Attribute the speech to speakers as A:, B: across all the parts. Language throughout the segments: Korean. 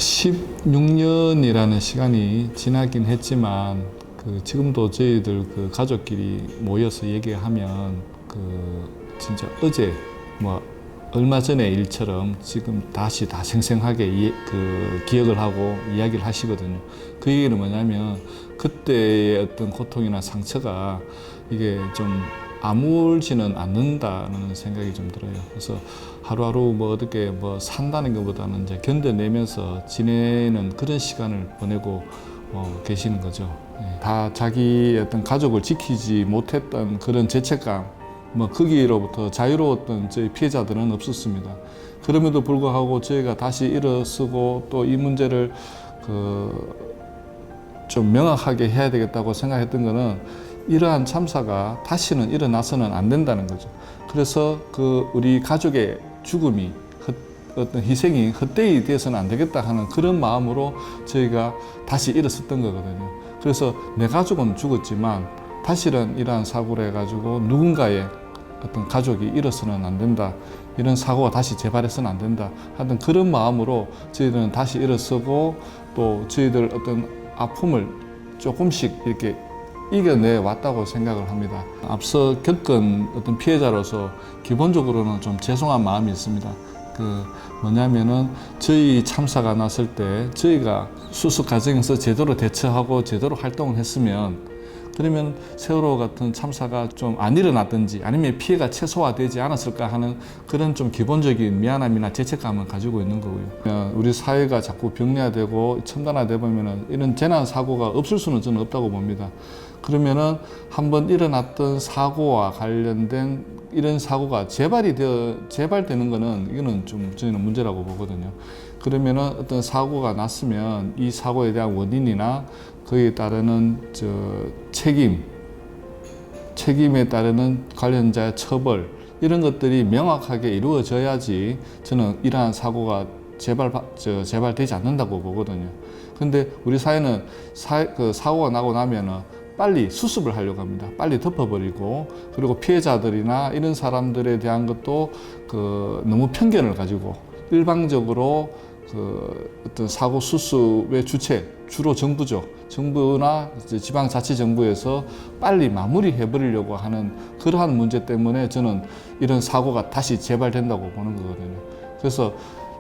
A: 16년이라는 시간이 지나긴 했지만 지금도 저희들 가족끼리 모여서 얘기하면 진짜 어제 얼마 전의 일처럼 지금 다시 다 생생하게 기억을 하고 이야기를 하시거든요. 그 얘기는 뭐냐면 그때의 어떤 고통이나 상처가 이게 좀 아물지는 않는다는 생각이 좀 들어요. 그래서 하루하루 어떻게 산다는 것보다는 이제 견뎌내면서 지내는 그런 시간을 보내고 계시는 거죠. 다 자기 어떤 가족을 지키지 못했던 그런 죄책감, 거기로부터 자유로웠던 저희 피해자들은 없었습니다. 그럼에도 불구하고 저희가 다시 일어서고 또 이 문제를 좀 명확하게 해야 되겠다고 생각했던 거는 이러한 참사가 다시는 일어나서는 안 된다는 거죠. 그래서 우리 가족의 죽음이 어떤 희생이 헛되이 되어서는 안 되겠다 하는 그런 마음으로 저희가 다시 일어섰던 거거든요. 그래서 내 가족은 죽었지만 다시는 이러한 사고를 해가지고 누군가의 어떤 가족이 일어서는 안 된다. 이런 사고가 다시 재발해서는 안 된다. 하여튼 그런 마음으로 저희들은 다시 일어서고 또 저희들 어떤 아픔을 조금씩 이렇게 이겨내 왔다고 생각을 합니다. 앞서 겪은 어떤 피해자로서 기본적으로는 좀 죄송한 마음이 있습니다. 뭐냐면은 저희 참사가 났을 때 저희가 수습 과정에서 제대로 대처하고 제대로 활동을 했으면 그러면 세월호 같은 참사가 좀 안 일어났든지 아니면 피해가 최소화되지 않았을까 하는 그런 좀 기본적인 미안함이나 죄책감을 가지고 있는 거고요. 우리 사회가 자꾸 병리화되고 첨단화되다 보면은 이런 재난 사고가 없을 수는 저는 없다고 봅니다. 그러면은 한번 일어났던 사고와 관련된 이런 사고가 재발되는 거는 이거는 좀 저희는 문제라고 보거든요. 그러면은 어떤 사고가 났으면 이 사고에 대한 원인이나 그에 따르는 책임에 따르는 관련자의 처벌 이런 것들이 명확하게 이루어져야지 저는 이러한 사고가 재발되지 않는다고 보거든요. 근데 우리 사회는 사고가 나고 나면은 빨리 수습을 하려고 합니다. 빨리 덮어버리고 그리고 피해자들이나 이런 사람들에 대한 것도 너무 편견을 가지고 일방적으로 어떤 사고 수습의 주체 주로 정부죠. 정부나 지방자치정부에서 빨리 마무리해버리려고 하는 그러한 문제 때문에 저는 이런 사고가 다시 재발된다고 보는 거거든요. 그래서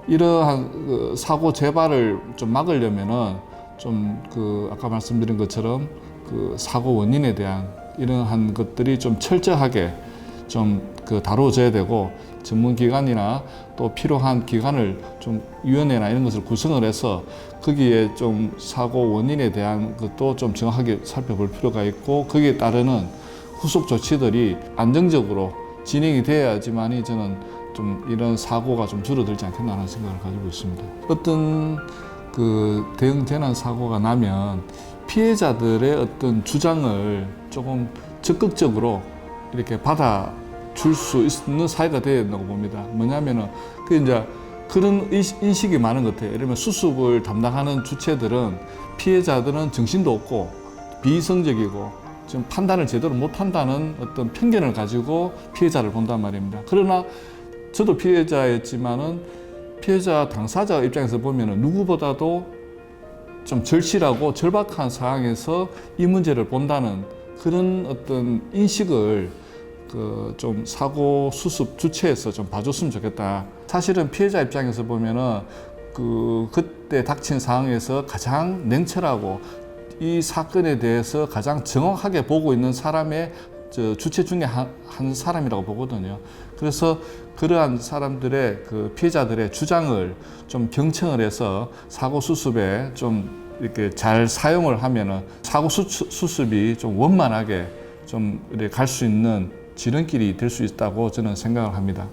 A: 이러한 사고 재발을 좀 막으려면은 좀 아까 말씀드린 것처럼 사고 원인에 대한 이러한 것들이 좀 철저하게 좀 다뤄져야 되고 전문기관이나 또 필요한 기관을 좀 위원회나 이런 것을 구성을 해서 거기에 좀 사고 원인에 대한 것도 좀 정확하게 살펴볼 필요가 있고 거기에 따르는 후속 조치들이 안정적으로 진행이 돼야지만이 저는 좀 이런 사고가 좀 줄어들지 않겠나 하는 생각을 가지고 있습니다. 어떤 대형 재난 사고가 나면 피해자들의 어떤 주장을 조금 적극적으로 이렇게 받아줄 수 있는 사회가 되어야 된다고 봅니다. 뭐냐면은 이제 그런 인식이 많은 것 같아요. 예를 들면 수습을 담당하는 주체들은 피해자들은 정신도 없고 비이성적이고 지금 판단을 제대로 못한다는 어떤 편견을 가지고 피해자를 본단 말입니다. 그러나 저도 피해자였지만은 피해자 당사자 입장에서 보면은 누구보다도 좀 절실하고 절박한 상황에서 이 문제를 본다는 그런 어떤 인식을 좀 사고 수습 주체에서 좀 봐줬으면 좋겠다. 사실은 피해자 입장에서 보면은 그때 닥친 상황에서 가장 냉철하고 이 사건에 대해서 가장 정확하게 보고 있는 사람의 주체 중에 한 사람이라고 보거든요. 그래서 그러한 사람들의 피해자들의 주장을 좀 경청을 해서 사고 수습에 좀 이렇게 잘 사용을 하면은 사고 수습이 좀 원만하게 좀 이렇게 갈 수 있는 지름길이 될 수 있다고 저는 생각을 합니다.